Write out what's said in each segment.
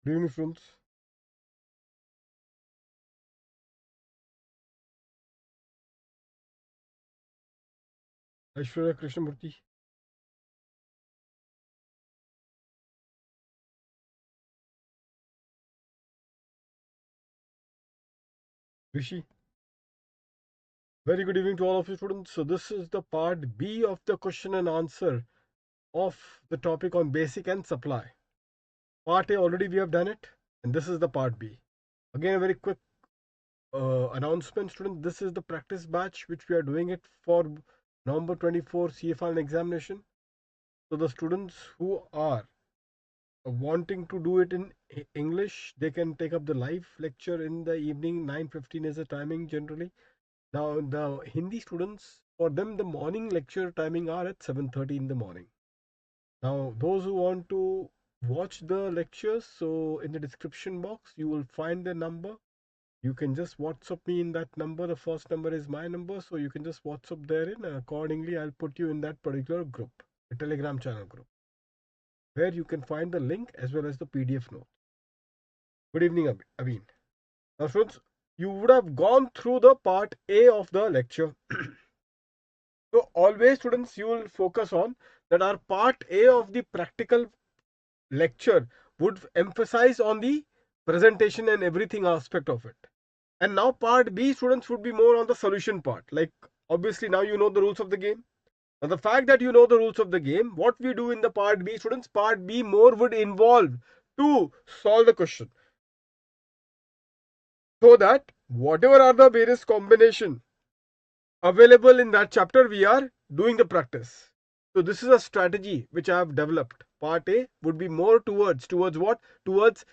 Good evening, friends. Aishwarya Krishnamurti. Rishi. Very good evening to all of you, students. So, this is the part B of the question and answer of the topic on basic and supply. Part A already we have done it, and this is the part B. Again, a very quick announcement, students. This is the practice batch which we are doing it for November 24 CFR and examination. So, the students who are wanting to do it in English, they can take up the live lecture in the evening. 9:15 is the timing generally. Now, the Hindi students, for them, the morning lecture timing are at 7:30 in the morning. Now, those who want to watch the lectures, so in the description box, you will find the number. You can just WhatsApp me in that number. The first number is my number, so you can just WhatsApp therein, and accordingly, I'll put you in that particular group, the Telegram channel group, where you can find the link as well as the PDF note. Good evening, Aveen. Now, friends, you would have gone through the part A of the lecture. So always, students, you will focus on that our part A of the practical lecture would emphasize on the presentation and everything aspect of it. And now part B, students, would be more on the solution part. Like obviously now you know the rules of the game. Now the fact that you know the rules of the game, what we do in the part B, students, part B more would involve to solve the question. So that whatever are the various combination available in that chapter, we are doing the practice. So this is a strategy which I have developed. Part A would be more towards what? Towards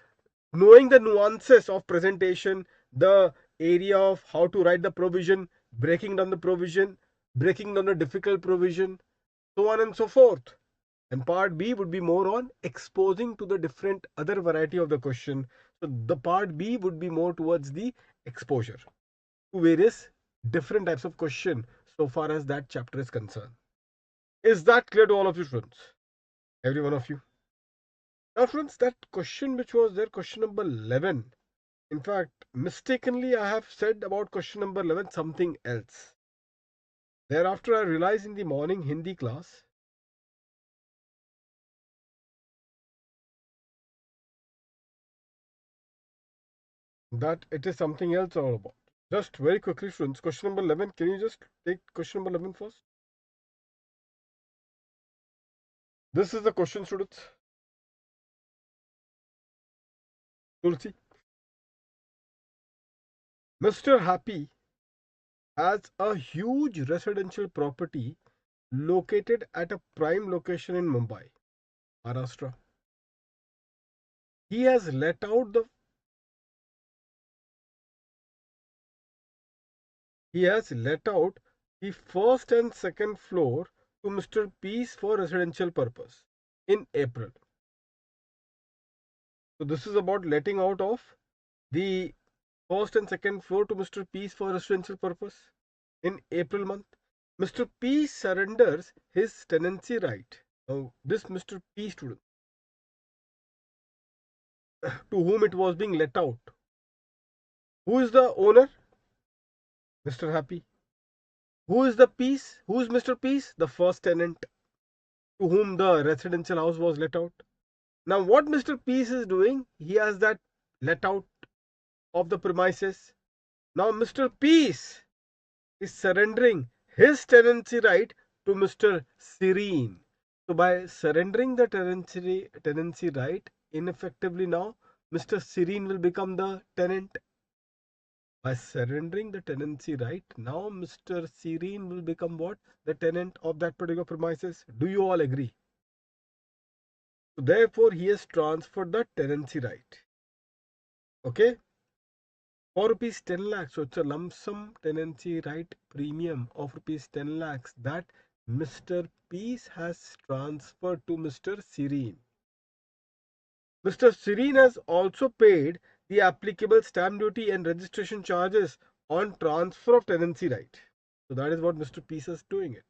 knowing the nuances of presentation, the area of how to write the provision, breaking down the provision, breaking down the difficult provision, so on and so forth. And part B would be more on exposing to the different other variety of the question. So the part B would be more towards the exposure to various different types of question so far as that chapter is concerned. Is that clear to all of you, friends? Every one of you? Now, friends, that question which was there, question number 11. In fact, mistakenly, I have said about question number 11 something else. Thereafter, I realized in the morning Hindi class that it is something else all about. Just very quickly, friends, question number 11. Can you just take question number 11 first? This is the question, students. Tulsi. Mr. Happy has a huge residential property located at a prime location in Mumbai, Maharashtra. He has let out the first and second floor to Mr. Peace for residential purpose in April. So this is about letting out of the first and second floor to Mr. Peace for residential purpose in April month. Mr. P surrenders his tenancy right. Now this Mr. P student to whom it was being let out. Who is the owner? Mr. Happy. Who is the Peace? Who is Mr. Peace? The first tenant to whom the residential house was let out. Now what Mr. Peace is doing, he has that let out of the premises. Now Mr. Peace is surrendering his tenancy right to Mr. Serene. So by surrendering the tenancy right, ineffectively now Mr. Serene will become the tenant. By surrendering the tenancy right, now Mr. Serene will become what? The tenant of that particular premises. Do you all agree? So therefore, he has transferred the tenancy right. Okay? For rupees 10 lakhs. So it's a lump sum tenancy right premium of rupees 10 lakhs that Mr. Peace has transferred to Mr. Serene. Mr. Serene has also paid the applicable stamp duty and registration charges on transfer of tenancy right. So that is what Mr. Peace is doing it.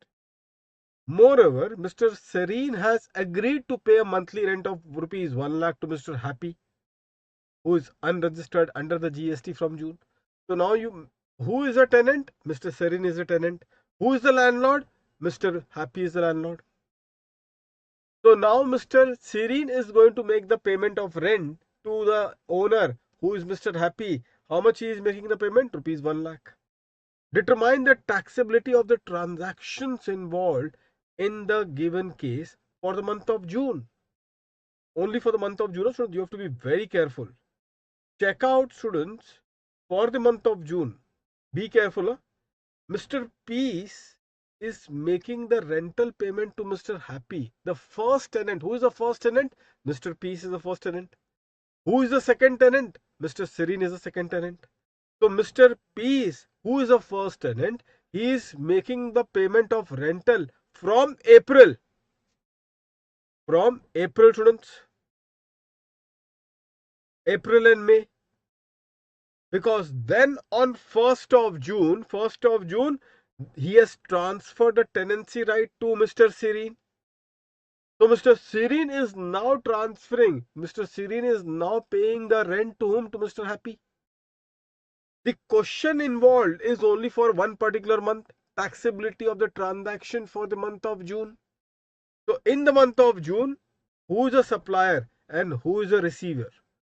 Moreover, Mr. Serene has agreed to pay a monthly rent of rupees 1 lakh to Mr. Happy. who is unregistered under the GST from June. So now who is a tenant? Mr. Serene is a tenant. Who is the landlord? Mr. Happy is the landlord. So now Mr. Serene is going to make the payment of rent to the owner, who is Mr. Happy. How much he is making the payment? Rupees 1 lakh. Determine the taxability of the transactions involved in the given case for the month of June. Only for the month of June, so you have to be very careful. Check out, students, for the month of June. Be careful. Mr. Peace is making the rental payment to Mr. Happy, the first tenant. Who is the first tenant? Mr. Peace is the first tenant. Who is the second tenant? Mr. Serene is the second tenant. So Mr. Peace, who is the first tenant, he is making the payment of rental from April. From April, students. April and May. Because then on 1st of June, he has transferred the tenancy right to Mr. Serene. So Mr. Serene is now Mr. Serene is now paying the rent to whom? To Mr. Happy. The question involved is only for one particular month, taxability of the transaction for the month of June. So in the month of June, who is a supplier and who is a receiver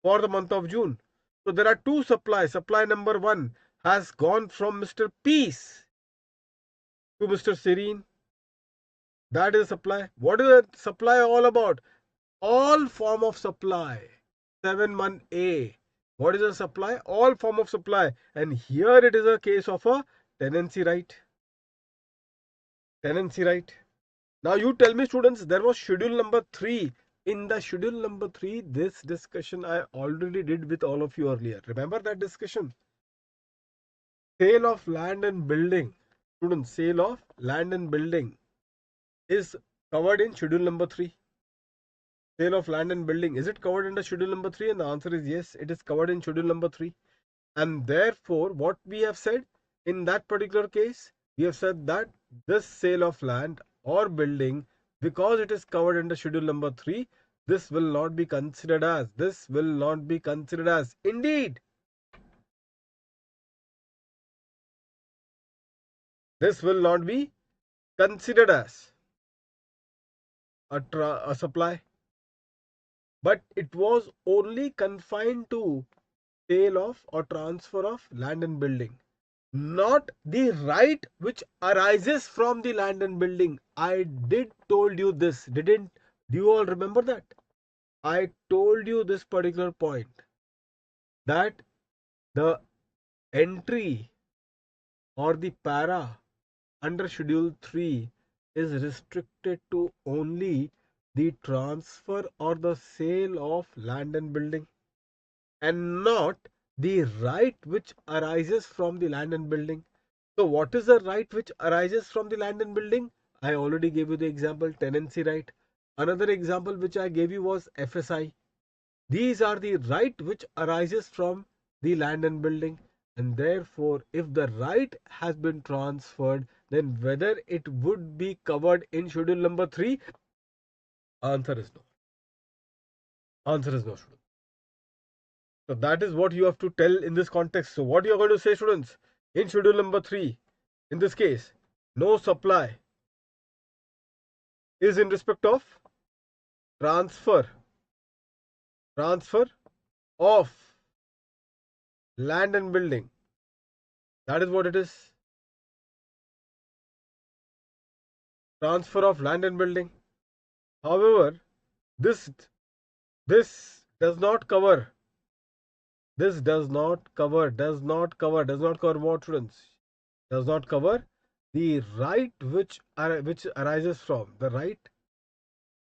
for the month of June? So there are two supplies. Supply number 1 has gone from Mr. Peace to Mr. Serene. That is supply. What is the supply all about? All form of supply. 7(1)(a). What is a supply? All form of supply. And here it is a case of a tenancy right. Tenancy right. Now you tell me, students, there was schedule number 3. In the schedule number 3, this discussion I already did with all of you earlier. Remember that discussion? Sale of land and building. Students, sale of land and building is covered in schedule number 3. Sale of land and building, is it covered under schedule number 3? And the answer is yes, it is covered in schedule number 3. And therefore, what we have said in that particular case, we have said that this sale of land or building, because it is covered under schedule number 3, this will not be considered as. Indeed, this will not be considered as a supply. But it was only confined to sale of or transfer of land and building, not the right which arises from the land and building. I did told you this, didn't? Do you all remember that? I told you this particular point, that the entry or the para under schedule 3 is restricted to only the transfer or the sale of land and building, and not the right which arises from the land and building. So what is the right which arises from the land and building? I already gave you the example, tenancy right. Another example which I gave you was FSI. These are the right which arises from the land and building, and therefore if the right has been transferred, then whether it would be covered in schedule number 3, answer is no. Answer is no, students. So that is what you have to tell in this context. So what you are going to say, students, in schedule number 3, in this case, no supply is in respect of transfer of land and building. That is what it is. Transfer of land and building. However, this does not cover. This does not cover what, students? Does not cover the right which arises from. The right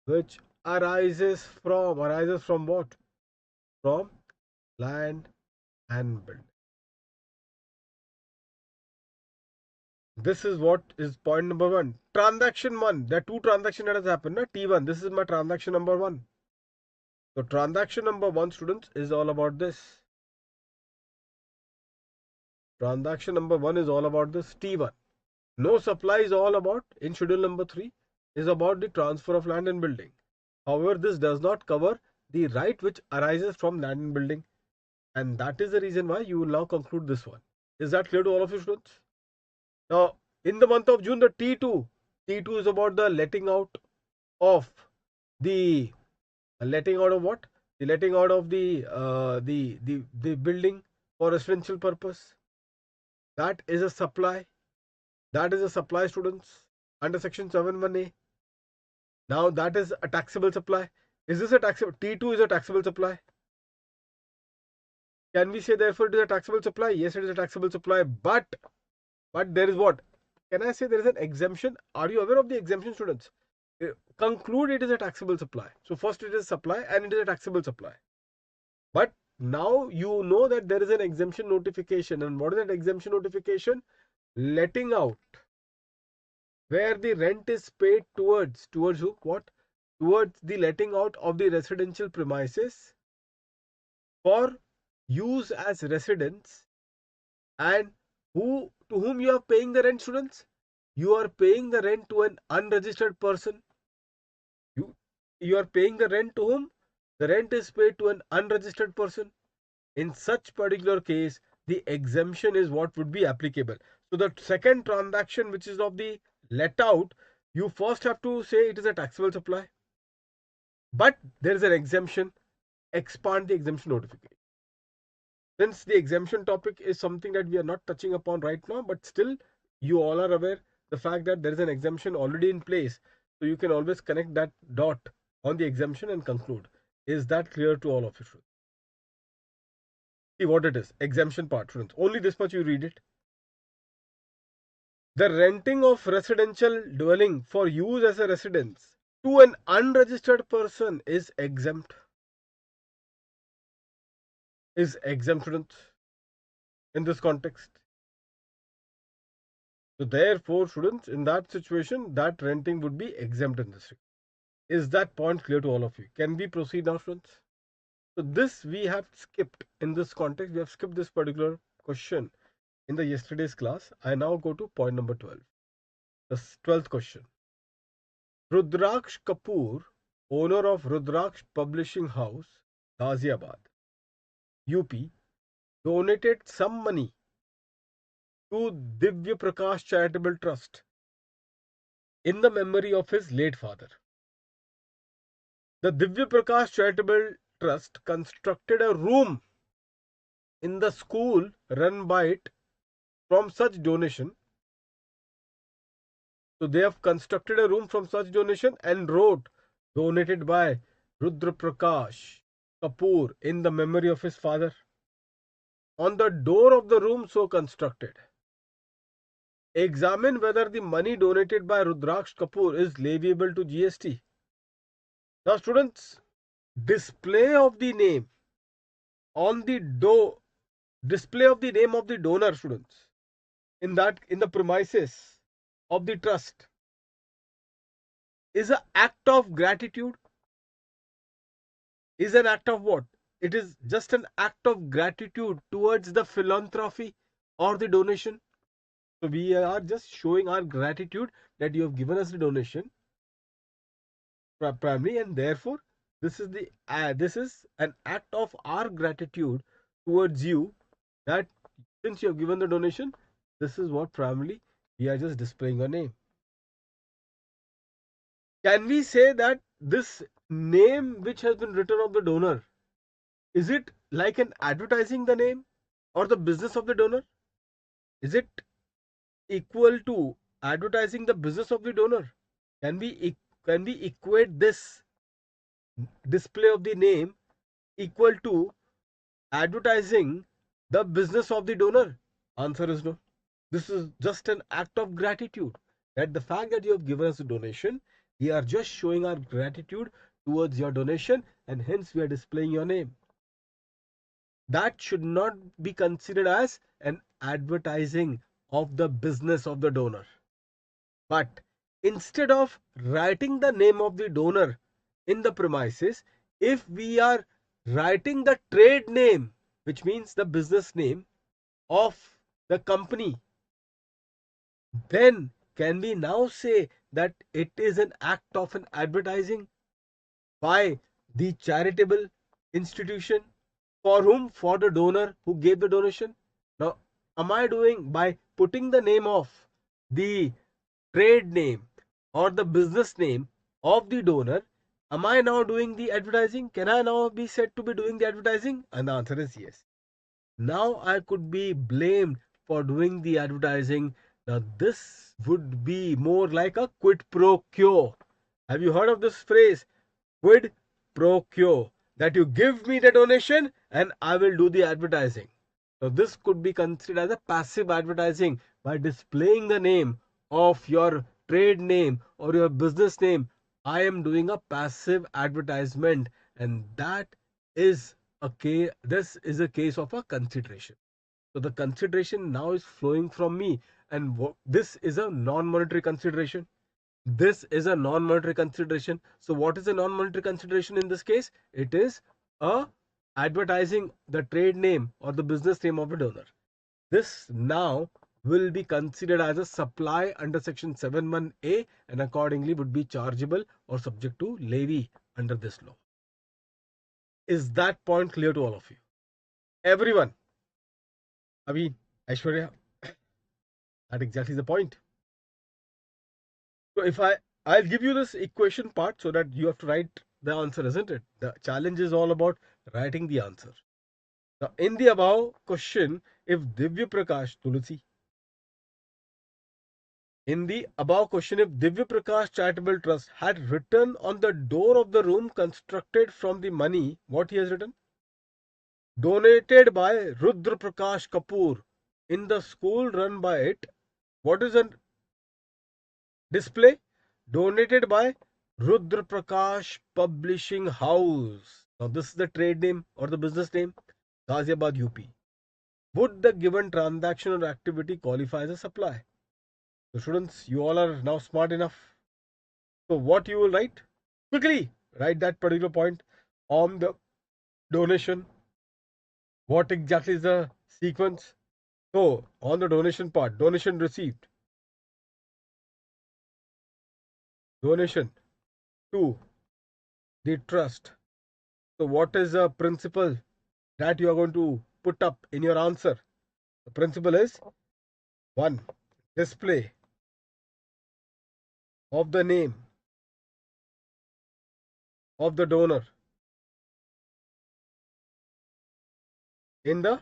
which arises from what? From land and building. This is what is point number 1. Transaction 1. There are two transactions that has happened. T1. This is my transaction number 1. So transaction number 1, students, is all about this. Transaction number 1 is all about this, T1. No supply is all about, in schedule number 3, is about the transfer of land and building. However, this does not cover the right which arises from land and building. And that is the reason why you will now conclude this one. Is that clear to all of you students? Now, in the month of June, the T2 is about the letting out of the letting out of what? The letting out of the building for residential purpose. That is a supply. That is a supply, students, under section 7(1)(a). Now that is a taxable supply. Is this a taxable? T2 is a taxable supply. Can we say therefore it is a taxable supply? Yes, it is a taxable supply, but there is what? Can I say there is an exemption? Are you aware of the exemption, students? Conclude it is a taxable supply. So first it is supply and it is a taxable supply. But now you know that there is an exemption notification. And what is that exemption notification? Letting out, where the rent is paid towards who? What? Towards the letting out of the residential premises for use as residence, and to whom you are paying the rent, students? You are paying the rent to an unregistered person. You are paying the rent to whom? The rent is paid to an unregistered person. In such particular case, the exemption is what would be applicable. So the second transaction, which is of the let out, you first have to say it is a taxable supply. But there is an exemption. Expand the exemption notification. Since the exemption topic is something that we are not touching upon right now, but still you all are aware the fact that there is an exemption already in place. So you can always connect that dot on the exemption and conclude. Is that clear to all of you? See what it is. Exemption part, students. Only this much you read it. The renting of residential dwelling for use as a residence to an unregistered person is exempt. Is exempt, students, in this context. So therefore, students, in that situation, that renting would be exempt in this. Is that point clear to all of you? Can we proceed now, students? So this we have skipped in this context. We have skipped this particular question in the yesterday's class. I now go to point number 12. The 12th question. Rudraksh Kapoor, owner of Rudraksh Publishing House, Ghaziabad, UP, donated some money to Divya Prakash Charitable Trust in the memory of his late father. The Divya Prakash Charitable Trust constructed a room in the school run by it from such donation. So they have constructed a room from such donation and wrote donated by Rudra Prakash Kapoor in the memory of his father on the door of the room so constructed. Examine whether the money donated by Rudraksh Kapoor is leviable to GST. Now students, display of the name on the door, display of the name of the donor, students, in the premises of the trust is an act of gratitude. Is an act of what? It is just an act of gratitude towards the philanthropy or the donation. So we are just showing our gratitude that you have given us the donation primarily, and therefore this is an act of our gratitude towards you, that since you have given the donation, this is what primarily we are just displaying your name. Can we say that this name which has been written of the donor, is it like an advertising the name or the business of the donor? Is it equal to advertising the business of the donor? Can we equate this display of the name equal to advertising the business of the donor? Answer is no. This is just an act of gratitude. That the fact that you have given us a donation, we are just showing our gratitude towards your donation, and hence we are displaying your name. That should not be considered as an advertising of the business of the donor. But instead of writing the name of the donor in the premises, if we are writing the trade name, which means the business name of the company, then can we now say that it is an act of an advertising by the charitable institution? For whom? For the donor who gave the donation. Now, am I doing by putting the name of the trade name or the business name of the donor? Am I now doing the advertising? Can I now be said to be doing the advertising? And the answer is yes. Now I could be blamed for doing the advertising. Now, this would be more like a quid pro quo. Have you heard of this phrase? Quid pro quo. That you give me the donation and I will do the advertising. So, this could be considered as a passive advertising by displaying the name of your trade name or your business name. I am doing a passive advertisement, and that is a case. This is a case of a consideration. So the consideration now is flowing from me, and this is a non-monetary consideration. This is a non-monetary consideration. So what is a non-monetary consideration in this case? It is a advertising the trade name or the business name of a donor. This now will be considered as a supply under section 71A and accordingly would be chargeable or subject to levy under this law. Is that point clear to all of you? Everyone? Abhi, Aishwarya, that exactly is the point. So if I'll give you this equation part so that you have to write the answer, isn't it? The challenge is all about writing the answer. Now in the above question, if Divya Prakash Tulsi, in the above question, if Divya Prakash Charitable Trust had written on the door of the room constructed from the money, what he has written? Donated by Rudra Prakash Kapoor in the school run by it. What is a display? Donated by Rudra Prakash Publishing House. Now, this is the trade name or the business name, Ghaziabad, UP. Would the given transaction or activity qualify as a supply? So, students, you all are now smart enough. So, what you will write? Quickly write that particular point on the donation. What exactly is the sequence? So, on the donation part, donation received, donation to the trust. So, what is the principle that you are going to put up in your answer? The principle is 1. Display of the name of the donor in the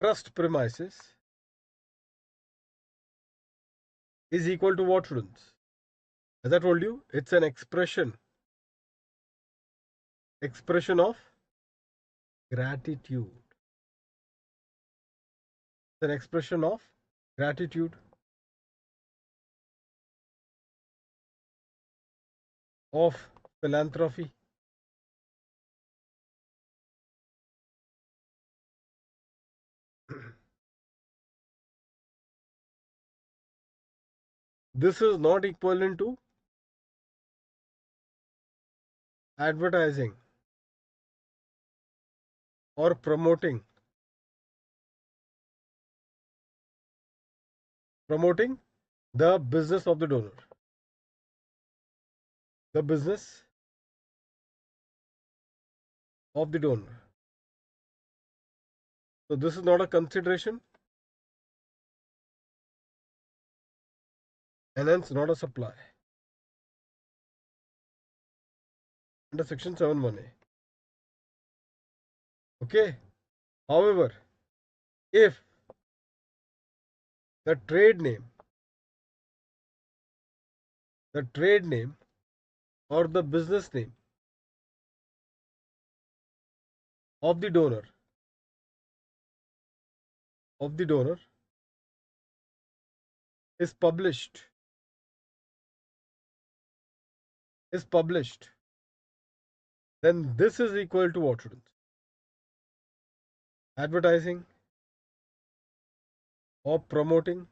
trust premises is equal to what, students? As I told you, it's an expression of gratitude. It's an expression of gratitude of philanthropy. This is not equivalent to advertising or promoting the business of the donor. The business of the donor. So this is not a consideration and hence not a supply. Under section 71A. Okay. However, if the trade name or the business name of the donor is published then this is equal to what, students? Advertising or promoting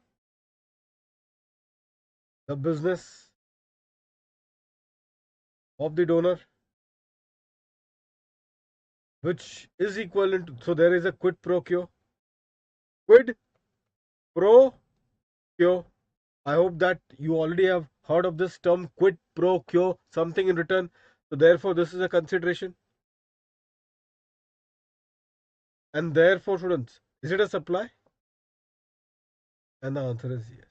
the business of the donor, which is equivalent to, so there is a quid pro quo. Quid pro quo. I hope that you already have heard of this term quid pro quo, something in return. So therefore, this is a consideration. And therefore, students, is it a supply? And the answer is yes.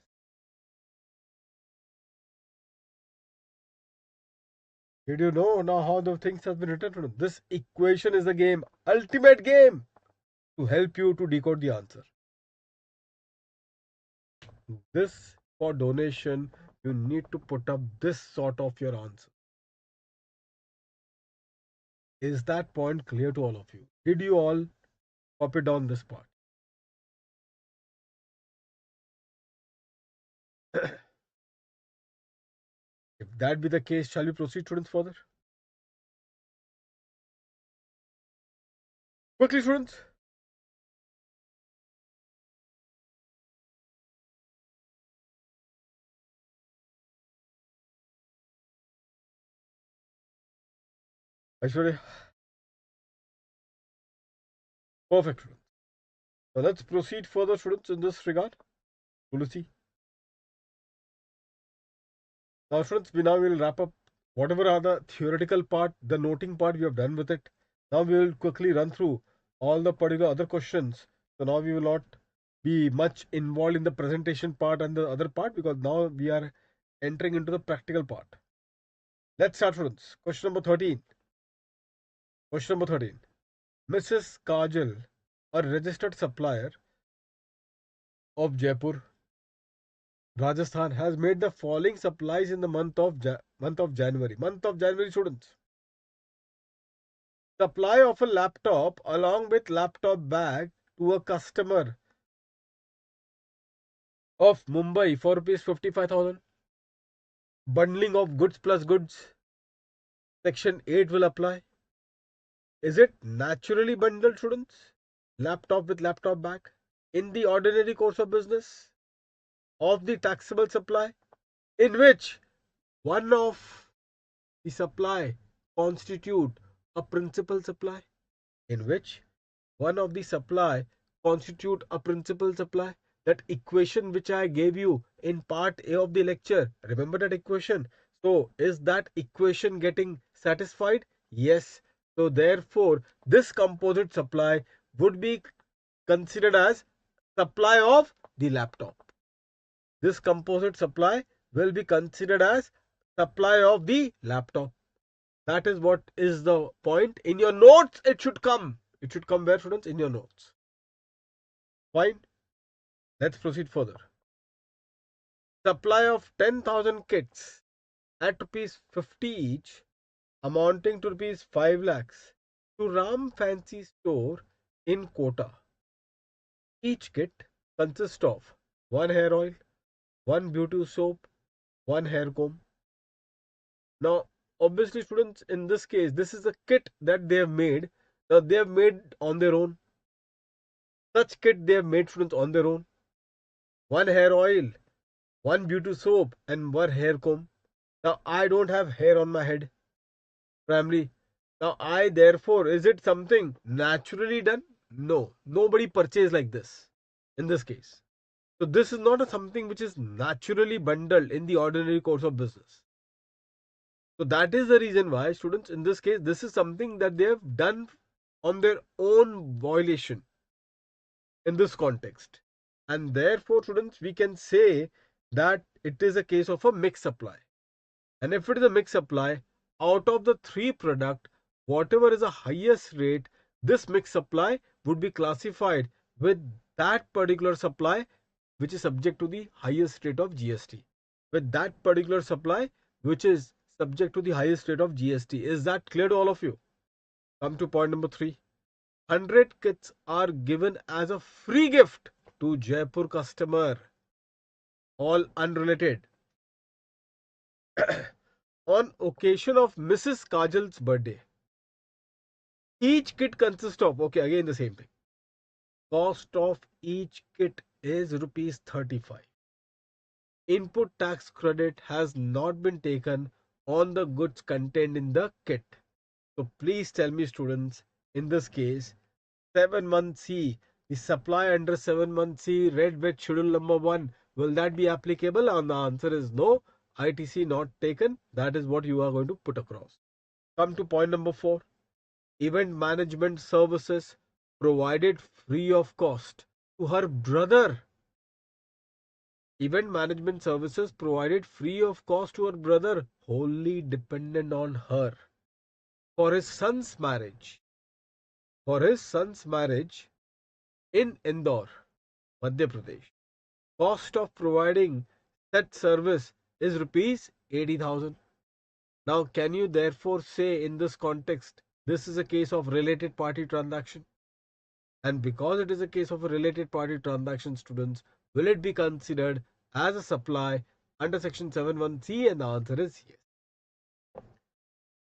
Did you know now how the things have been written? This equation is the game, ultimate game, to help you to decode the answer. This for donation, you need to put up this sort of your answer. Is that point clear to all of you? Did you all copy down this part? If that be the case, shall we proceed, students, further? Quickly, students. Aishwarya. Perfect, students. Now let's proceed further, students, in this regard. Tulsi. Now, students, we will wrap up whatever are the theoretical part, the noting part, we have done with it. Now we will quickly run through all the particular other questions. So now we will not be much involved in the presentation part and the other part, because now we are entering into the practical part. Let's start, students. Question number 13. Question number 13. Mrs. Kajal, a registered supplier of Jaipur, Rajasthan, has made the following supplies in the month of January. Month of January, students. Supply of a laptop along with laptop bag to a customer of Mumbai for rupees 55,000. Bundling of goods plus goods. Section 8 will apply. Is it naturally bundled, students? Laptop with laptop bag in the ordinary course of business of the taxable supply, in which one of the supply constitute a principal supply, in which one of the supply constitute a principal supply. That equation which I gave you in part A of the lecture, remember that equation? So is that equation getting satisfied? Yes. So therefore this composite supply would be considered as supply of the laptop. This composite supply will be considered as supply of the laptop. That is what is the point. In your notes it should come. It should come where, students? In your notes. Fine. Let's proceed further. Supply of 10,000 kits at rupees 50 each, amounting to rupees 5 lakhs to Ram Fancy Store in Kota. Each kit consists of one hair oil, one beauty soap, one hair comb. Now, obviously, students, in this case, this is a kit that they have made. Now, they have made on their own. Such kit they have made, students, on their own. One hair oil, one beauty soap, and one hair comb. Now, I don't have hair on my head, primarily. Now, therefore, is it something naturally done? No, nobody purchased like this in this case. So, this is not something which is naturally bundled in the ordinary course of business. So, that is the reason why, students, in this case, this is something that they have done on their own violation in this context. And therefore, students, we can say that it is a case of a mixed supply. And if it is a mixed supply, out of the three products, whatever is the highest rate, this mixed supply would be classified with that particular supply which is subject to the highest rate of GST. With that particular supply which is subject to the highest rate of GST. Is that clear to all of you? Come to point number 3. 100 kits are given as a free gift to Jaipur customer, all unrelated, on occasion of Mrs. Kajal's birthday. Each kit consists of, okay, again the same thing. Cost of each kit is rupees 35. Input tax credit has not been taken on the goods contained in the kit. So please tell me, students, in this case, 7-month C, the supply under 7-month C, read with schedule number 1, will that be applicable? And the answer is no. ITC not taken. That is what you are going to put across. Come to point number 4. Event management services provided free of cost to her brother. Event management services provided free of cost to her brother, wholly dependent on her. For his son's marriage. For his son's marriage in Indore, Madhya Pradesh. Cost of providing that service is rupees 80,000. Now, can you therefore say in this context, this is a case of related party transaction? And because it is a case of a related party transaction, students, will it be considered as a supply under section 71C? And the answer is yes.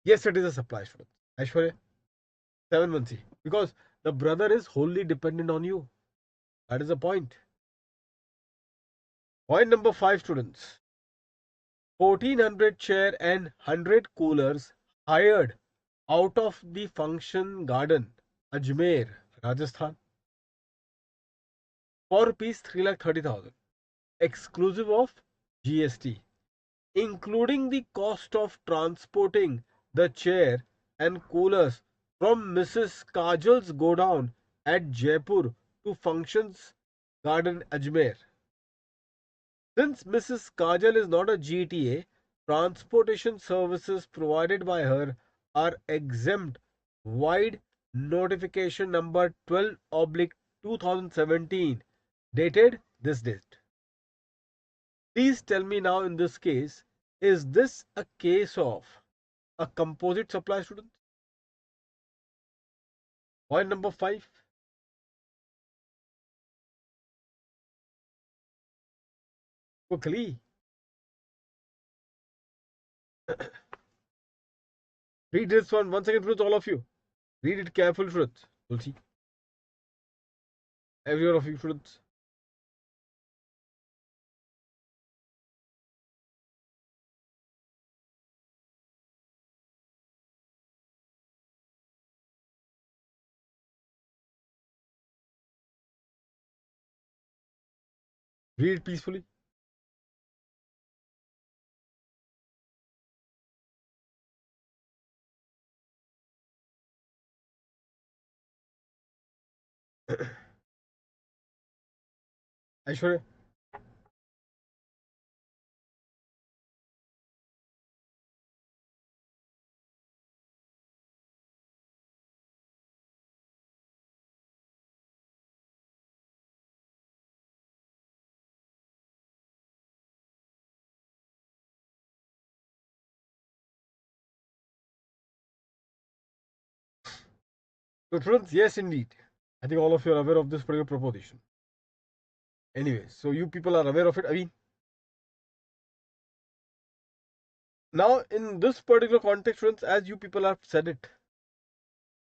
Yes, it is a supply, students. Aishwarya, 71C. Because the brother is wholly dependent on you. That is the point. Point number 5, students. 1400 chair and 100 coolers hired out of the function garden, Ajmer, Rajasthan, for rupees 3,30,000, exclusive of GST, including the cost of transporting the chair and coolers from Mrs. Kajal's godown at Jaipur to Functions Garden, Ajmer. Since Mrs. Kajal is not a GTA, transportation services provided by her are exempt. Wide notification number 12/2017, dated this date. Please tell me now in this case, is this a case of a composite supply, student? Point number 5. Quickly. Read this one once again, fruits, all of you. Read it carefully, fruits. We'll see. Every one of you, fruits. Read it peacefully. Aishwarya. So, students, yes, indeed. I think all of you are aware of this particular proposition. Anyway, so you people are aware of it. I mean, now in this particular context, students, as you people have said it,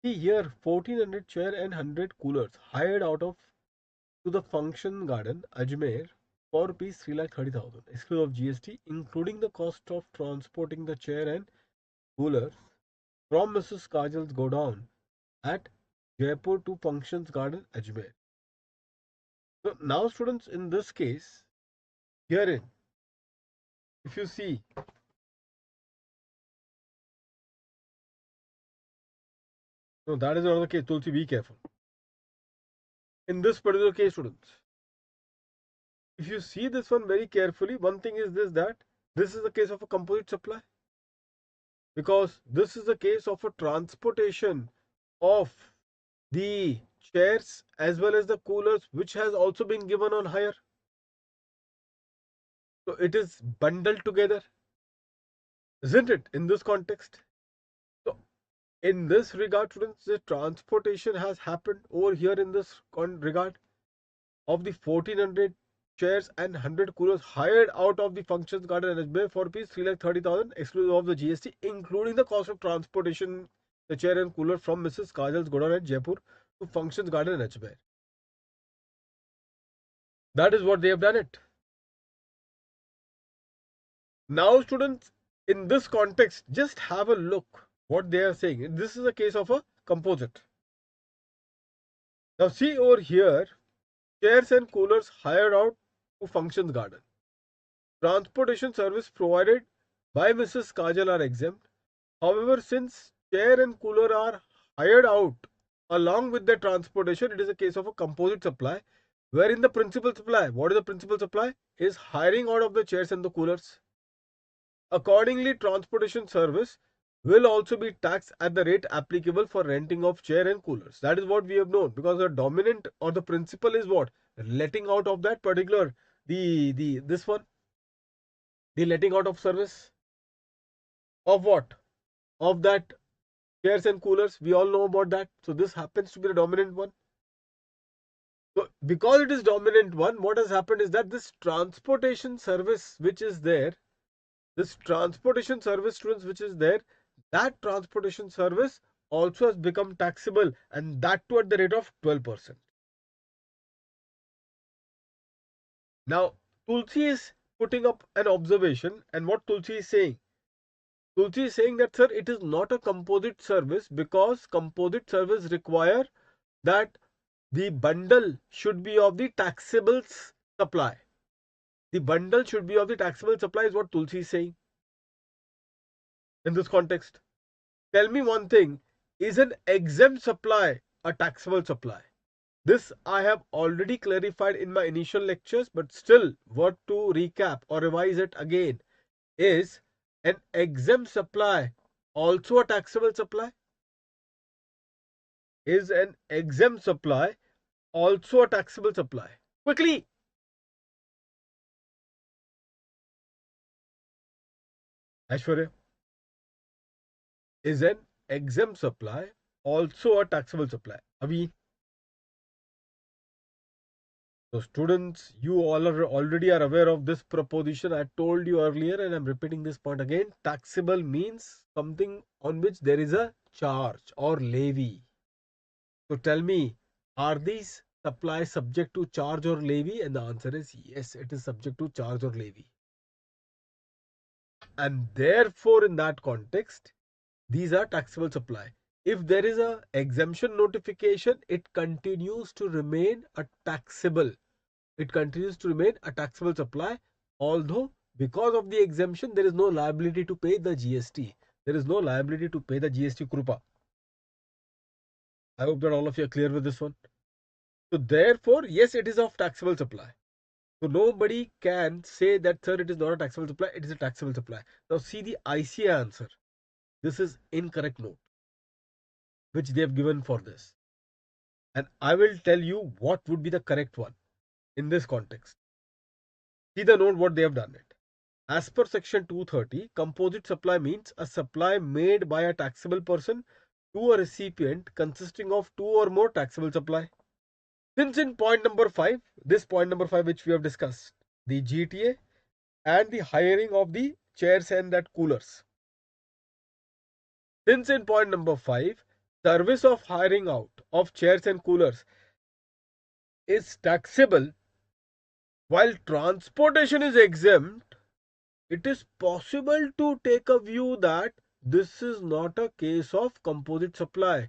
see here 1400 chair and 100 coolers hired out of to the function garden, Ajmer, for rupees 3,30,000, exclusive of GST, including the cost of transporting the chair and coolers from Mrs. Kajal's godown at Jaipur to Functions Garden, Ajmer. So now, students, in this case, herein, if you see, no, that is another case. Tulsi, be careful. In this particular case, students, if you see this one very carefully, one thing is this, that this is a case of a composite supply, because this is a case of a transportation of the chairs as well as the coolers, which has also been given on hire. So it is bundled together, isn't it, in this context? So in this regard, students, the transportation has happened over here in this regard of the 1400 chairs and 100 coolers hired out of the functions garden NHB for rupees 3,30,000, exclusive of the GST, including the cost of transportation the chair and cooler from Mrs. Kajal's godown at Jaipur to functions garden NHB. That is what they have done it. Now, students, in this context, just have a look what they are saying. This is a case of a composite. Now, see over here, chairs and coolers hired out to functions garden. transportation service provided by Mrs. Kajal are exempt. However, since chair and cooler are hired out along with the transportation, it is a case of a composite supply, wherein the principal supply, what is the principal supply? Is hiring out of the chairs and the coolers. Accordingly, transportation service will also be taxed at the rate applicable for renting of chair and coolers. That is what we have known, because the dominant or the principal is what? Letting out of that particular, the this one, the letting out of service of what? Of that chairs and coolers. We all know about that. So this happens to be the dominant one. So because it is dominant one, what has happened is that this transportation service which is there, this transportation service, students, which is there, that transportation service also has become taxable, and that too at the rate of 12%. Now Tulsi is putting up an observation, and what Tulsi is saying? Tulsi is saying that, sir, it is not a composite service, because composite service require that the bundle should be of the taxable supply. The bundle should be of the taxable supply is what Tulsi is saying in this context. Tell me one thing, is an exempt supply a taxable supply? This I have already clarified in my initial lectures, but still worth to recap or revise it again. Is an exempt supply also a taxable supply? Is an exempt supply also a taxable supply? Quickly. Aishwarya. Is an exempt supply also a taxable supply? Avi. So students, you all are already aware of this proposition. I told you earlier and I'm repeating this point again. Taxable means something on which there is a charge or levy. So tell me, are these supplies subject to charge or levy? And the answer is yes, it is subject to charge or levy. And therefore, in that context, these are taxable supply. If there is a exemption notification, it continues to remain a taxable. It continues to remain a taxable supply, although because of the exemption, there is no liability to pay the GST. There is no liability to pay the GST Krupa. I hope that all of you are clear with this one. So therefore, yes, it is of taxable supply. So nobody can say that, sir, it is not a taxable supply, it is a taxable supply. Now see the ICI answer. This is incorrect note which they have given for this. And I will tell you what would be the correct one in this context. See the note what they have done it. As per section 230, composite supply means a supply made by a taxable person to a recipient consisting of two or more taxable supply. Since in point number 5, this point number 5 which we have discussed, the GTA and the hiring of the chairs and that coolers. Since in point number 5, service of hiring out of chairs and coolers is taxable while transportation is exempt, it is possible to take a view that this is not a case of composite supply.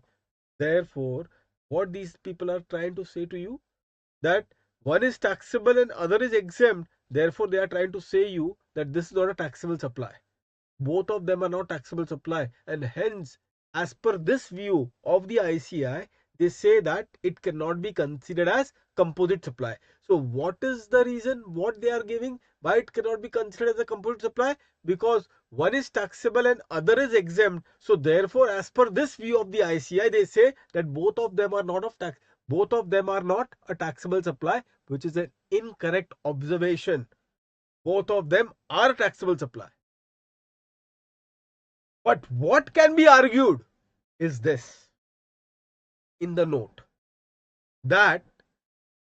Therefore, what these people are trying to say to you, that one is taxable and other is exempt, therefore they are trying to say you that this is not a taxable supply. Both of them are not taxable supply, and hence as per this view of the ICI, they say that it cannot be considered as composite supply. So what is the reason what they are giving why it cannot be considered as a composite supply? Because one is taxable and other is exempt. So therefore, as per this view of the ICI, they say that both of them are not of tax, both of them are not a taxable supply, which is an incorrect observation. Both of them are a taxable supply. But what can be argued is this in the note, that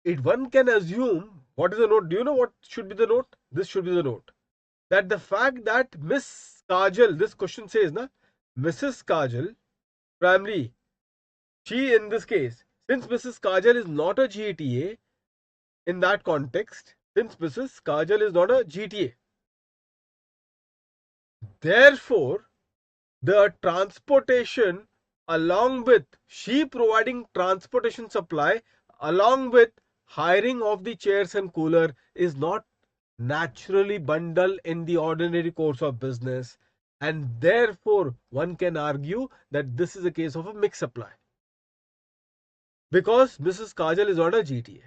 if one can assume, what is the note? Do you know what should be the note? This should be the note, that the fact that Miss Kajal, this question says, na, Mrs. Kajal, primarily, she in this case, since Mrs. Kajal is not a GTA, in that context, since Mrs. Kajal is not a GTA, therefore, the transportation along with she providing transportation supply along with hiring of the chairs and cooler is not naturally bundle in the ordinary course of business, and therefore one can argue that this is a case of a mixed supply because Mrs. Kajal is not a GTA.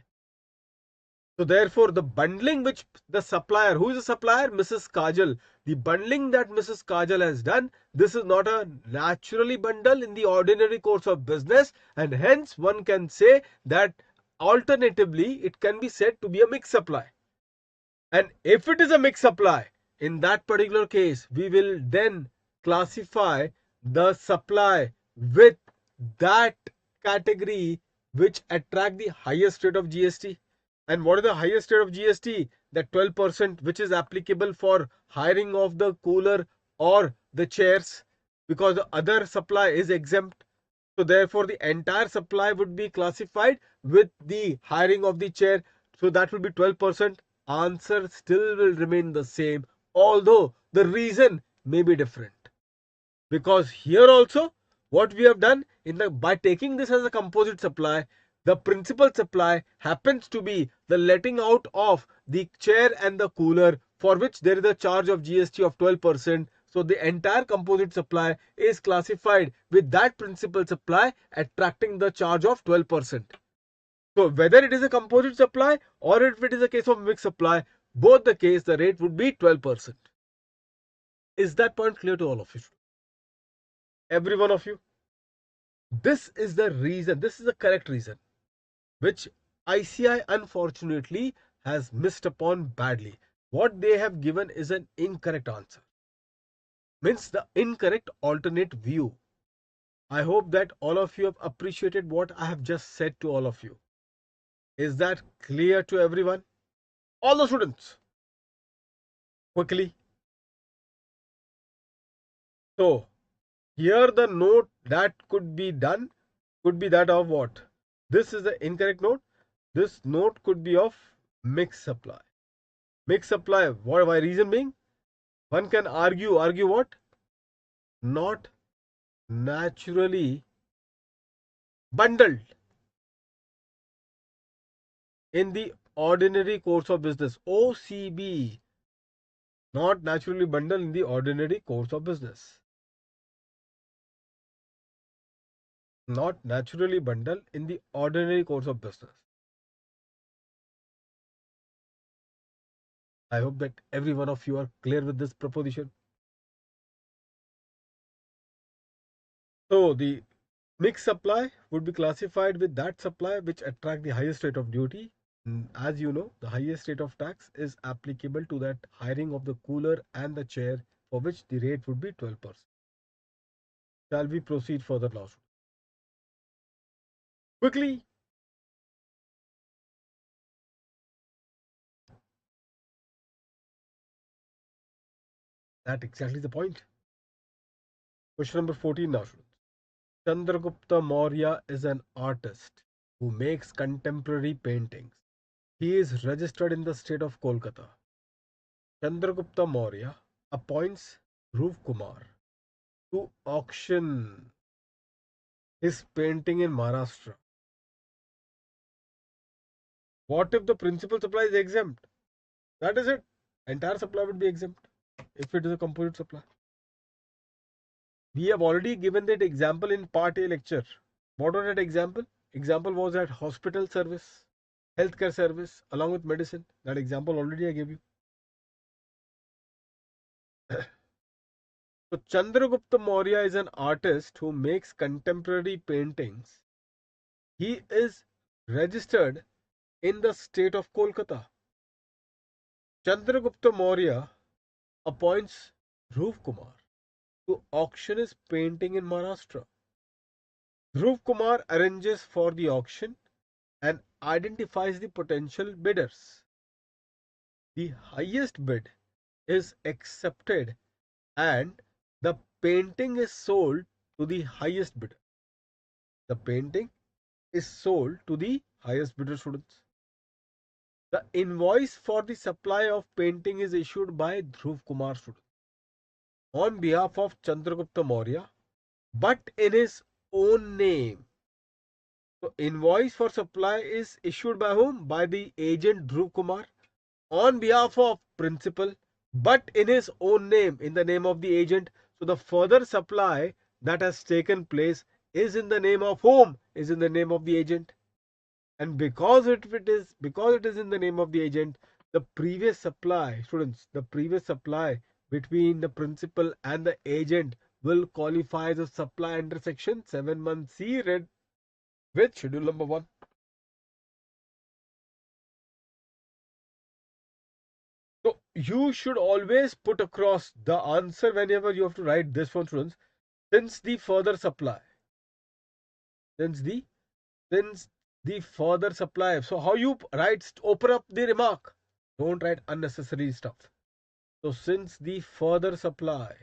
So therefore, the bundling which the supplier, who is the supplier? Mrs. Kajal. The bundling that Mrs. Kajal has done, this is not a naturally bundle in the ordinary course of business, and hence one can say that alternatively it can be said to be a mixed supply. And if it is a mixed supply, in that particular case, we will then classify the supply with that category which attract the highest rate of GST. And what is the highest rate of GST? That 12% which is applicable for hiring of the cooler or the chairs, because the other supply is exempt. So therefore the entire supply would be classified with the hiring of the chair. So that will be 12%. Answer still will remain the same, although the reason may be different. Because here also what we have done by taking this as a composite supply, the principal supply happens to be the letting out of the chair and the cooler, for which there is a charge of GST of 12%. So the entire composite supply is classified with that principal supply attracting the charge of 12%. So whether it is a composite supply or if it is a case of mixed supply, both the case the rate would be 12%. Is that point clear to all of you? Every one of you? This is the reason, this is the correct reason, which ICI unfortunately has missed upon badly. What they have given is an incorrect answer, means the incorrect alternate view. I hope that all of you have appreciated what I have just said to all of you. Is that clear to everyone? All the students? Quickly. So, here the note that could be done could be that of what? This is the incorrect note. This note could be of mixed supply. Mixed supply. Why reason being? One can argue what? Not naturally bundled in the ordinary course of business. OCB. Not naturally bundled in the ordinary course of business. Not naturally bundled in the ordinary course of business. I hope that every one of you are clear with this proposition. So the mixed supply would be classified with that supply which attract the highest rate of duty. As you know, the highest rate of tax is applicable to that hiring of the cooler and the chair, for which the rate would be 12%. Shall we proceed further now? Quickly. That exactly the point. Question number 14 now. Chandragupta Maurya is an artist who makes contemporary paintings. He is registered in the state of Kolkata. Chandragupta Maurya appoints Dhruv Kumar to auction his painting in Maharashtra. What if the principal supply is exempt? That is it. Entire supply would be exempt if it is a composite supply. We have already given that example in part A lecture. What was that example? Example was that hospital service, healthcare service along with medicine. That example already I gave you. So Chandragupta Maurya is an artist who makes contemporary paintings. He is registered in the state of Kolkata. Chandragupta Maurya appoints Dhruv Kumar to auction his painting in Maharashtra. Dhruv Kumar arranges for the auction and identifies the potential bidders. The highest bid is accepted and the painting is sold to the highest bidder. The painting is sold to the highest bidder, students. The invoice for the supply of painting is issued by Dhruv Kumar, students, on behalf of Chandragupta Maurya, but in his own name. So invoice for supply is issued by whom? By the agent Dhruv Kumar, on behalf of principal, but in his own name, in the name of the agent. So the further supply that has taken place is in the name of whom? Is in the name of the agent. And because it is in the name of the agent, the previous supply, students, the previous supply between the principal and the agent will qualify as a supply under section 7(1)(c), read with schedule number 1. So you should always put across the answer whenever you have to write this one, students. Since the further supply, since the since the further supply. So how you write? Open up the remark. Don't write unnecessary stuff. So since the further supply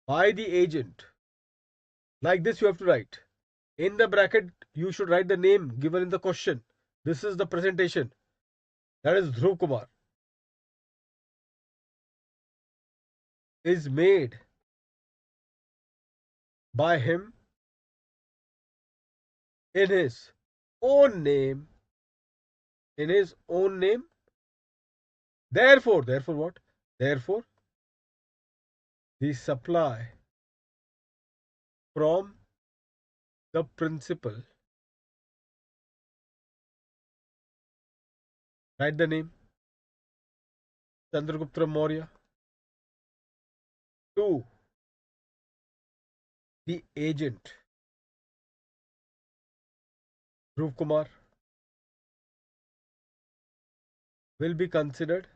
by the agent, like this you have to write. In the bracket, you should write the name given in the question. This is the presentation. That is Dhruv Kumar. Is made by him in his own name. In his own name. Therefore what? Therefore, the supply from the principal, write the name, Chandragupta Maurya, to the agent, Dhruv Kumar, will be considered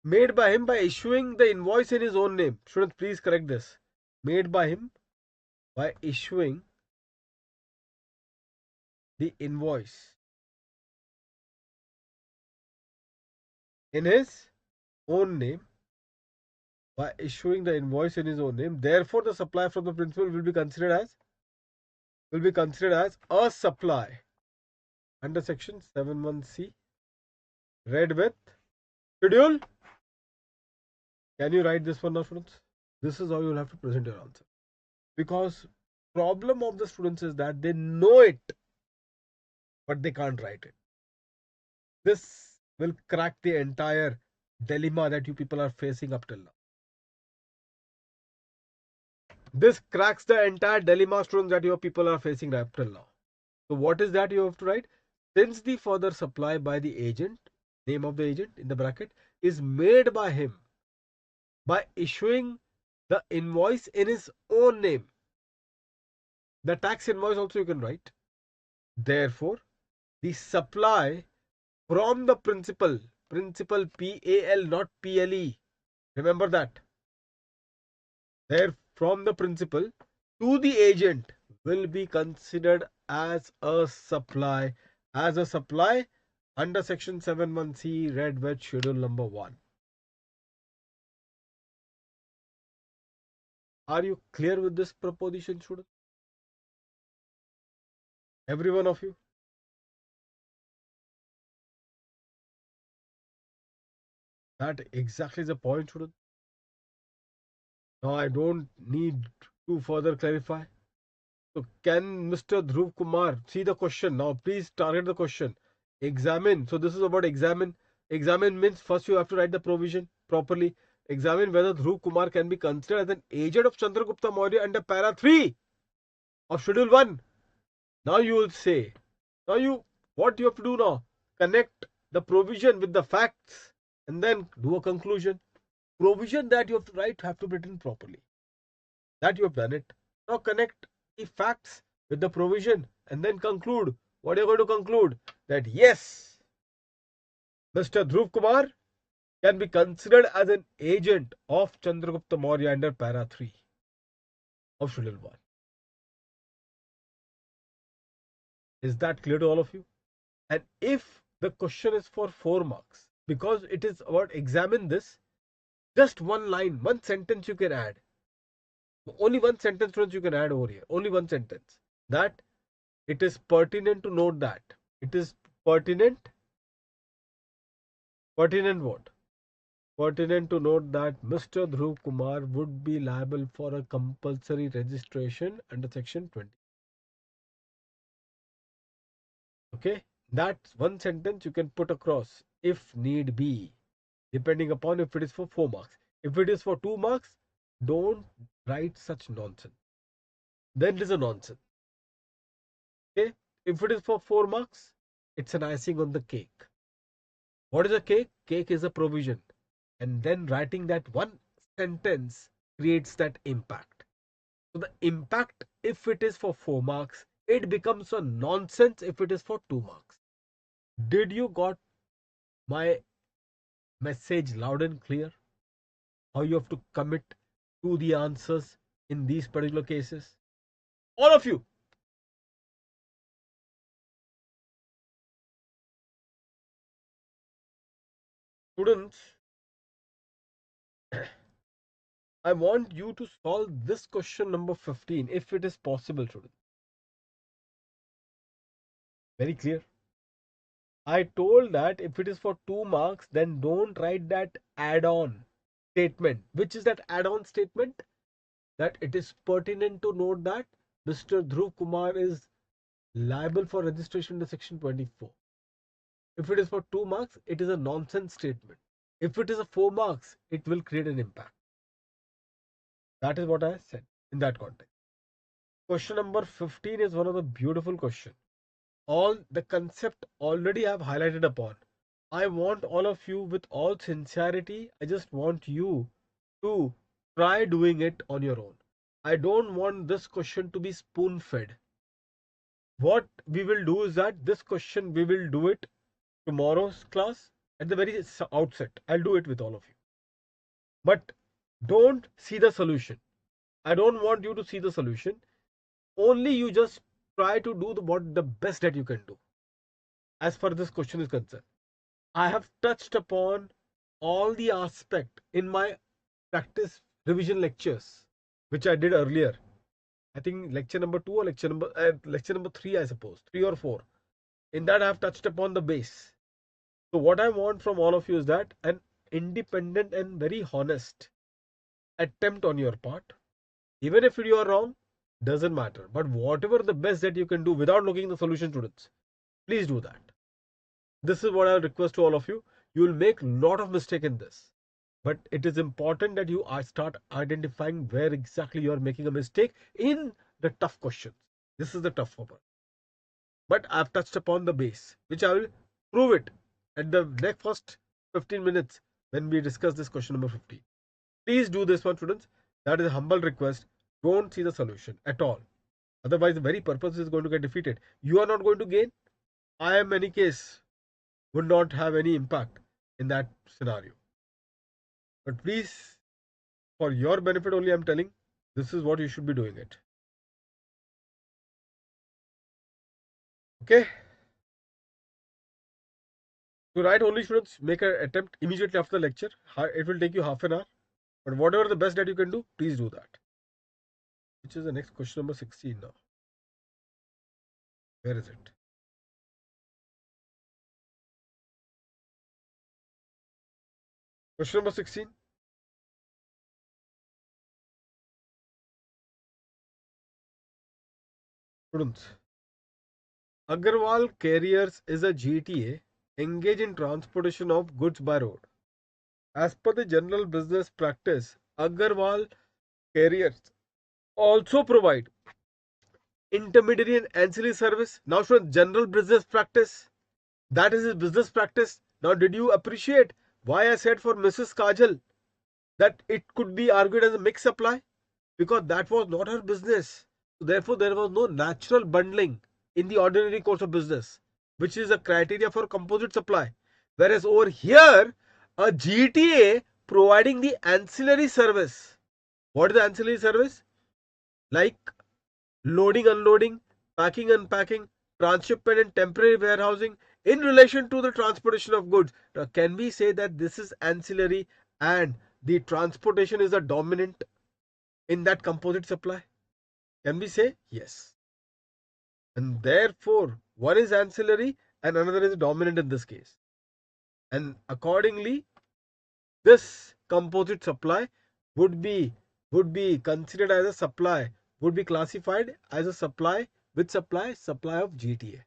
made by him by issuing the invoice in his own name. Students, please correct this. Made by him by issuing the invoice in his own name. By issuing the invoice in his own name. Therefore, the supply from the principal will be considered as a supply under section 7(1)(c). Read with schedule. Can you write this one now, students? This is how you will have to present your answer. Because problem of the students is that they know it, but they can't write it. This will crack the entire dilemma that you people are facing up till now. This cracks the entire dilemma, students, that your people are facing up till now. So what is that you have to write? Since the further supply by the agent, name of the agent in the bracket, is made by him by issuing the invoice in his own name. The tax invoice also you can write. Therefore, the supply from the principal PAL, not PLE. Remember that. There, from the principal to the agent will be considered as a supply under section 7(1)(c), read with schedule number 1. Are you clear with this proposition, students? Every one of you? That exactly the point, students. Now I don't need to further clarify. So can Mr. Dhruv Kumar see the question? Now please target the question. Examine. So this is about examine. Examine means first you have to write the provision properly. Examine whether Dhruv Kumar can be considered as an agent of Chandragupta Maurya under para 3 of schedule 1. Now you will say, what you have to do now? Connect the provision with the facts and then do a conclusion. Provision that you have to write have to be written properly. That you have done it. Now connect the facts with the provision and then conclude. What are you going to conclude? That yes, Mr. Dhruv Kumar can be considered as an agent of Chandragupta Maurya under para 3 of schedule 1. Is that clear to all of you? And if the question is for 4 marks, because it is about examine this, just one line, one sentence you can add. Only one sentence you can add over here. Only one sentence. That it is pertinent to note that. It is pertinent. Pertinent what? Pertinent to note that Mr. Dhruv Kumar would be liable for a compulsory registration under section 20. Okay, that's one sentence you can put across if need be, depending upon if it is for 4 marks. If it is for 2 marks, don't write such nonsense. Then it is a nonsense. Okay, if it is for 4 marks, it's an icing on the cake. What is a cake? Cake is a provision. And then writing that one sentence creates that impact. So the impact, if it is for 4 marks, it becomes a nonsense if it is for 2 marks. Did you got my message loud and clear? How you have to commit to the answers in these particular cases? All of you. Students, I want you to solve this question number 15 if it is possible, students. Very clear. I told that if it is for 2 marks, then don't write that add-on statement. Which is that add-on statement? That it is pertinent to note that Mr. Dhruv Kumar is liable for registration under section 24. If it is for 2 marks, it is a nonsense statement. If it is a 4 marks, it will create an impact. That is what I said in that context. Question number 15 is one of the beautiful questions. All the concept already I have highlighted upon. I want all of you, with all sincerity, I just want you to try doing it on your own. I don't want this question to be spoon fed. What we will do is that this question we will do it tomorrow's class at the very outset. I'll do it with all of you. But don't see the solution. I don't want you to see the solution. Only you just try to do what the best that you can do as far as this question is concerned. I have touched upon all the aspect in my practice revision lectures, which I did earlier. I think lecture number 2 or lecture number 3, I suppose 3 or 4. In that I have touched upon the base. So what I want from all of you is that an independent and very honest attempt on your part. Even if you are wrong, doesn't matter. But whatever the best that you can do without looking at the solution, students, please do that. This is what I request to all of you. You will make a lot of mistake in this. But it is important that you start identifying where exactly you are making a mistake in the tough questions. This is the tough one. But I've touched upon the base, which I will prove it at the next first 15 minutes when we discuss this question number 15. Please do this one, students. That is a humble request. Don't see the solution at all. Otherwise, the very purpose is going to get defeated. You are not going to gain. I, in any case, would not have any impact in that scenario. But please, for your benefit only, I'm telling, this is what you should be doing it. Okay? To write only, students, make an attempt immediately after the lecture. It will take you half an hour. But whatever the best that you can do, please do that. Which is the next question number 16 now. Where is it? Question number 16. Students, Agarwal Carriers is a GTA engaged in transportation of goods by road. As per the general business practice, Agarwal Carriers also provide intermediary and ancillary service. Now, from general business practice, that is his business practice. Now, did you appreciate why I said for Mrs. Kajal that it could be argued as a mixed supply? Because that was not her business. So therefore, there was no natural bundling in the ordinary course of business, which is a criteria for composite supply. Whereas over here, a GTA providing the ancillary service. What is the ancillary service? Like loading, unloading, packing, unpacking, transshipment and temporary warehousing in relation to the transportation of goods. Now, can we say that this is ancillary and the transportation is a dominant in that composite supply? Can we say yes? And therefore, one is ancillary and another is dominant in this case. And accordingly, this composite supply would be considered as a supply, would be classified as a supply with supply of GTA.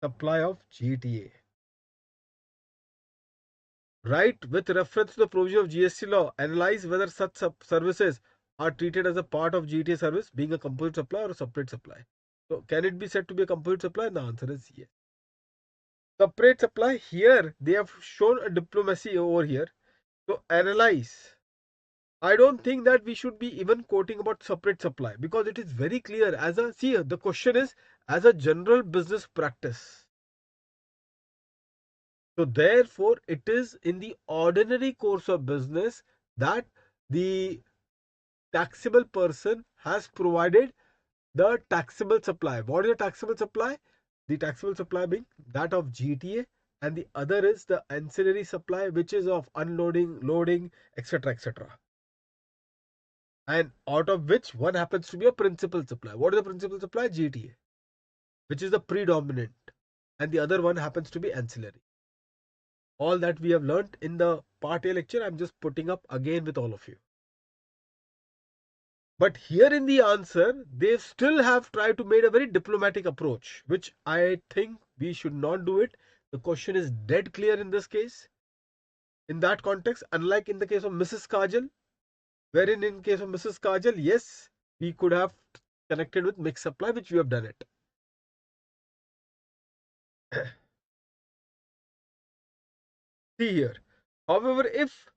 Supply of GTA. Right, with reference to the provision of GST law, analyze whether such services are treated as a part of GTA service, being a composite supply or a separate supply. So, can it be said to be a composite supply? The answer is yes. Separate supply, here they have shown a diplomacy over here. So, analyze. I don't think that we should be even quoting about separate supply, because it is very clear as a, see, the question is as a general business practice. So therefore, it is in the ordinary course of business that the taxable person has provided the taxable supply. What is the taxable supply? The taxable supply being that of GTA, and the other is the ancillary supply, which is of unloading, loading, etc. etc. And out of which one happens to be a principal supply. What is the principal supply? GTA, which is the predominant, and the other one happens to be ancillary. All that we have learnt in the part A lecture, I'm just putting up again with all of you. But here in the answer, they still have tried to make a very diplomatic approach, which I think we should not do it. The question is dead clear in this case. In that context, unlike in the case of Mrs. Kajal, wherein in case of Mrs. Kajal, yes, we could have connected with mixed supply, which we have done it. See here. However, if,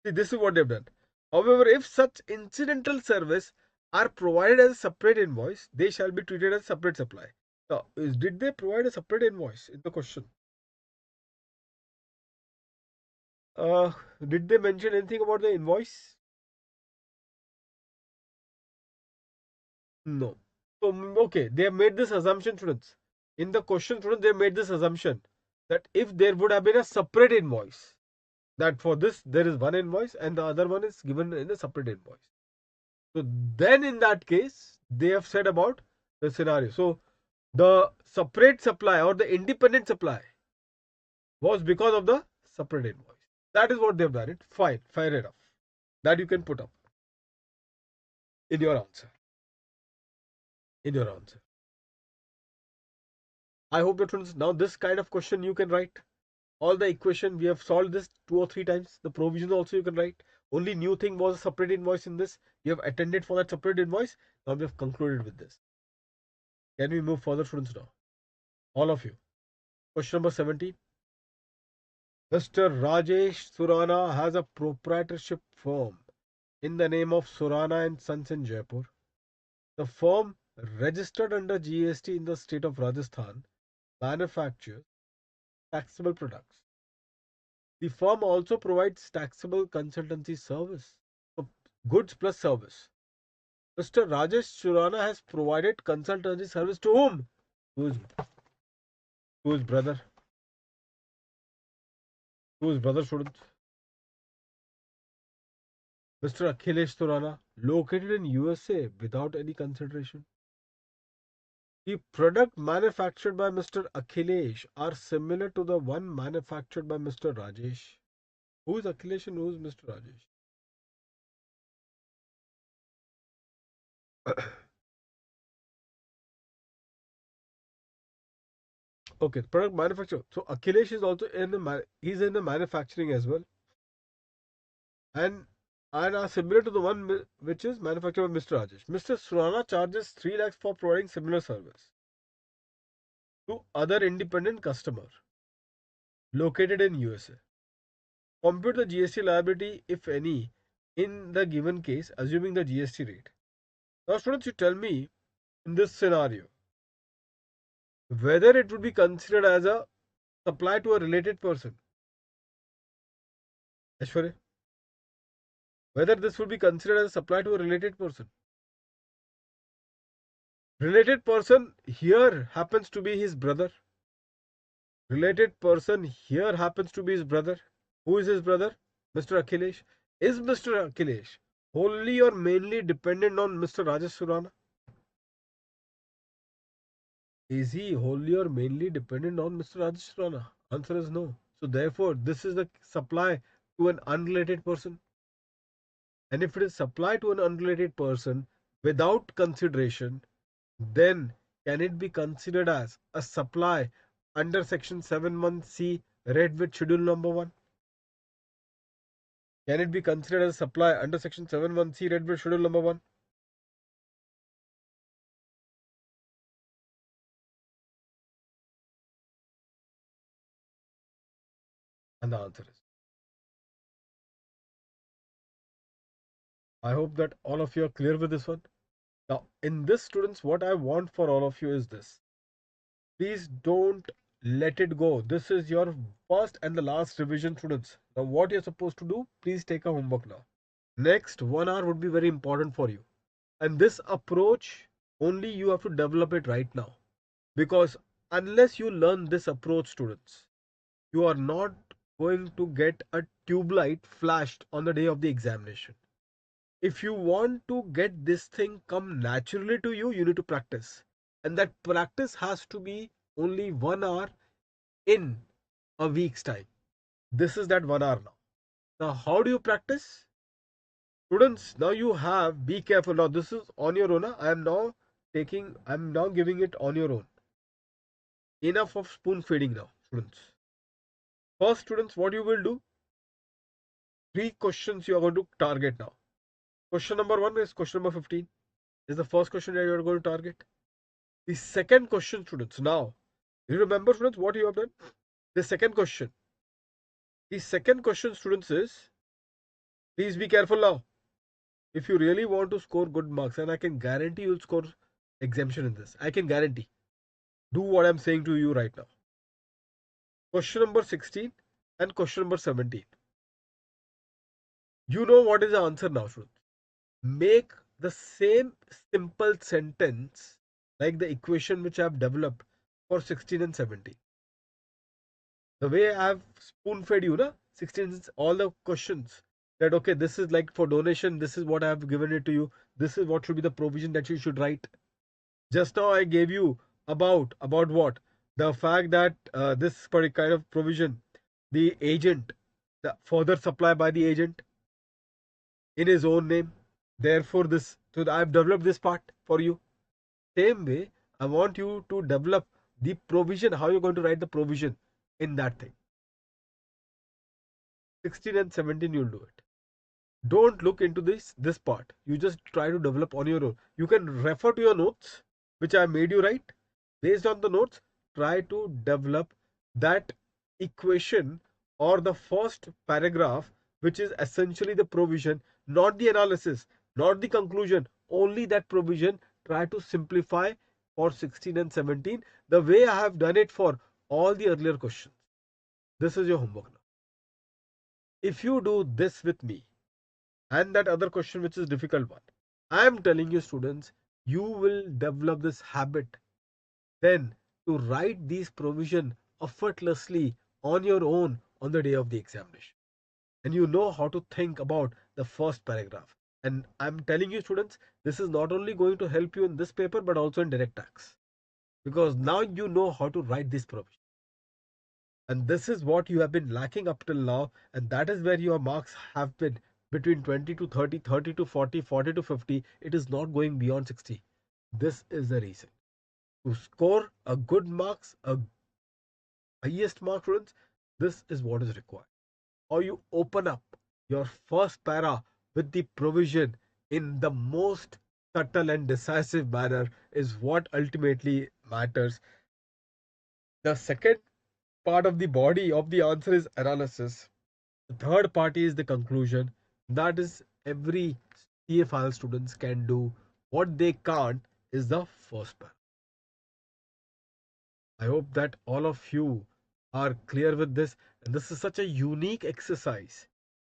see, this is what they've done. However, if such incidental service are provided as a separate invoice, they shall be treated as separate supply. Now, did they provide a separate invoice? Is the question. Uh, did they mention anything about the invoice? No. So, okay, they have made this assumption, students. In the question, students, they made this assumption that if there would have been a separate invoice, that for this there is one invoice and the other one is given in a separate invoice. So then in that case, they have said about the scenario. So the separate supply or the independent supply was because of the separate invoice. That is what they've done it. Fine, fair enough. That you can put up in your answer. In your answer. I hope that students, now this kind of question you can write. All the equation, we have solved this 2 or 3 times. The provision also you can write. Only new thing was a separate invoice in this. You have attended for that separate invoice. Now we have concluded with this. Can we move further, students, now? All of you. Question number 17. Mr. Rajesh Surana has a proprietorship firm in the name of Surana and Sons in Jaipur. The firm, registered under GST in the state of Rajasthan, manufactures taxable products. The firm also provides taxable consultancy service. So goods plus service. Mr. Rajesh Surana has provided consultancy service to whom? To his brother. To his brother, students. Mr. Akhilesh Surana, located in USA without any consideration. The product manufactured by Mr. Akhilesh are similar to the one manufactured by Mr. Rajesh. Who is Akhilesh and who is Mr. Rajesh? Okay, product manufacturer. So Akhilesh is also in the he's in the manufacturing as well, and are similar to the one which is manufactured by Mr. Rajesh. Mr. Surana charges 3 lakhs for providing similar service to other independent customer located in USA. Compute the GST liability, if any, in the given case, assuming the GST rate. Now, students, you tell me in this scenario whether it would be considered as a supply to a related person. Ashwarya, whether this would be considered as a supply to a related person. Related person here happens to be his brother. Related person here happens to be his brother. Who is his brother? Mr. Akhilesh. Is Mr. Akhilesh wholly or mainly dependent on Mr. Rajesh Surana? Is he wholly or mainly dependent on Mr. Rajesh Rana? Answer is no. So therefore, this is the supply to an unrelated person? And if it is supplied to an unrelated person without consideration, then can it be considered as a supply under section 71C read with schedule number 1? Can it be considered as a supply under section 71C read with schedule number 1? And the answer is, I hope that all of you are clear with this one. Now, in this, students, what I want for all of you is this. Please don't let it go. This is your first and the last revision, students. Now, what you're supposed to do, please take a homework now. Next 1 hour would be very important for you. And this approach, only you have to develop it right now. Because unless you learn this approach, students, you are not going to get a tube light flashed on the day of the examination. If you want to get this thing come naturally to you, you need to practice. And that practice has to be only 1 hour in a week's time. This is that 1 hour now. Now, how do you practice? Students, now you have, be careful. Now, this is on your own. I'm now giving it on your own. Enough of spoon feeding now, students. First, students, what you will do? 3 questions you are going to target now. Question number 1 is question number 15. Is the first question that you are going to target. The second question, students. Now, you remember, students, what you have done? The second question. The second question, students, is, please be careful now. If you really want to score good marks, and I can guarantee you'll score exemption in this. I can guarantee. Do what I'm saying to you right now. Question number 16 and question number 17. You know what is the answer now, students. Make the same simple sentence like the equation which I have developed for 16 and 17. The way I have spoon fed you, na, 16 is all the questions that okay, this is like for donation, this is what I have given it to you, this is what should be the provision that you should write. Just now I gave you about what? The fact that this kind of provision, the agent, the further supply by the agent in his own name. Therefore, this, so I've developed this part for you. Same way, I want you to develop the provision, how you're going to write the provision in that thing. 16 and 17, you'll do it. Don't look into this part. You just try to develop on your own. You can refer to your notes, which I made you write. Based on the notes, try to develop that equation or the first paragraph, which is essentially the provision, not the analysis, not the conclusion, only that provision. Try to simplify for 16 and 17 the way I have done it for all the earlier questions. This is your homework now. If you do this with me and that other question, which is difficult one, I am telling you, students, you will develop this habit then to write these provision effortlessly on your own on the day of the examination. And you know how to think about the first paragraph. And I'm telling you, students, this is not only going to help you in this paper, but also in direct tax. Because now you know how to write this provision. And this is what you have been lacking up till now. And that is where your marks have been between 20 to 30, 30 to 40, 40 to 50. It is not going beyond 60. This is the reason. To score a good marks, a highest mark, students, this is what is required. Or you open up your first para with the provision in the most subtle and decisive manner is what ultimately matters. The second part of the body of the answer is analysis. The third part is the conclusion. That is every CFL students can do. What they can't is the first part. I hope that all of you are clear with this. And this is such a unique exercise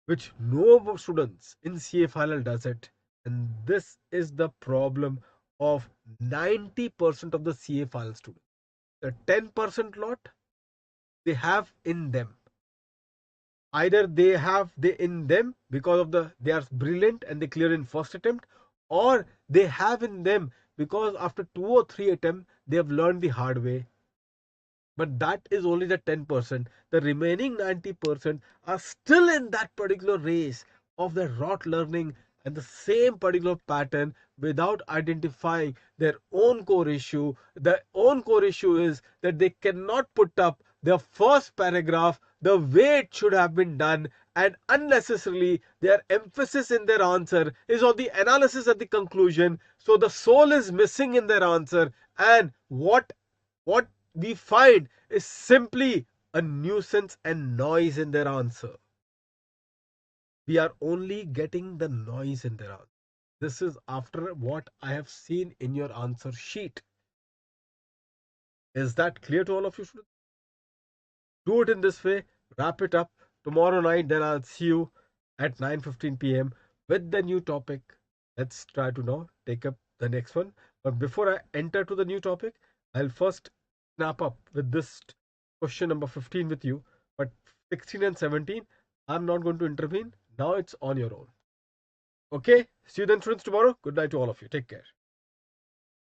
which no students in CFIL does it. And this is the problem of 90% of the CFIL students. The 10% lot they have in them. Either they have they in them because of they are brilliant and they clear in first attempt, or they have in them because after 2 or 3 attempts they have learned the hard way. But that is only the 10%. The remaining 90% are still in that particular race of the rote learning and the same particular pattern without identifying their own core issue. Their own core issue is that they cannot put up their first paragraph the way it should have been done, and unnecessarily their emphasis in their answer is on the analysis at the conclusion. So the soul is missing in their answer, and what we find is simply a nuisance and noise in their answer. We are only getting the noise in their answer. This is after what I have seen in your answer sheet. Is that clear to all of you students? Do it in this way, wrap it up. Tomorrow night, then I'll see you at 9:15 p.m. with the new topic. Let's try to now take up the next one. But before I enter to the new topic, I'll first snap up with this question number 15 with you. But 16 and 17, I'm not going to intervene. Now it's on your own. Okay, see you then, students, tomorrow. Good night to all of you. Take care.